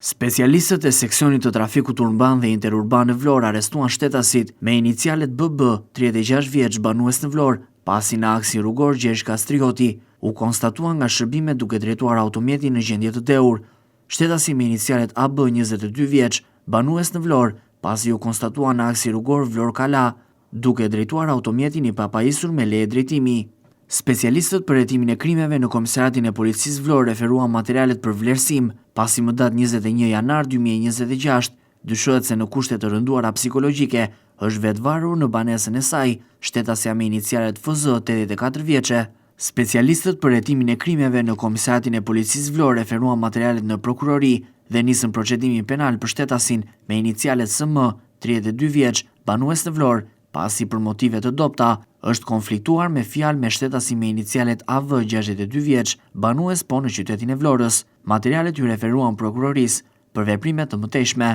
Specialistët e seksionit të trafikut urban dhe interurban në Vlorë arrestuan shtetasit me inicialet BB, 36 vjeç, banues në Vlorë, pasi në aksin rrugor Gjergj Kastrioti u konstatuan nga shërbimet duke drejtuar automjetin në gjendje të dehur. Shtetasi me inicialet AB, 22 vjeç, banues në Vlorë, pasi u konstatuan në aksin rrugor Vlorë-Kala, duke drejtuar automjetin i papajisur me leje drejtimi. Specialistët për hetimin e krimeve në Komisariatin e Policisë Vlorë referuan materialet për vlerësim, pasi më datë 21 janar 2026, dyshohet se në kushte të rënduara psikologjike është vetvarur në banesën e saj, shtetësja me inicialet FZ, 84 vjeçe. Specialistët për hetimin e krimeve në Komisariatin e Policisë Vlorë referuan materialet në prokurori dhe nisën procedimin penal për shtetasin me inicialet SM, 32 vjeç, banues në Vlorë, pasi për motive të dobta është konfliktuar me fjalë me shtetasi me inicialet AV, 62 vjeç, banues po në qytetin e Vlorës. Materialet ju referuan prokurorisë për veprime të mëtejshme.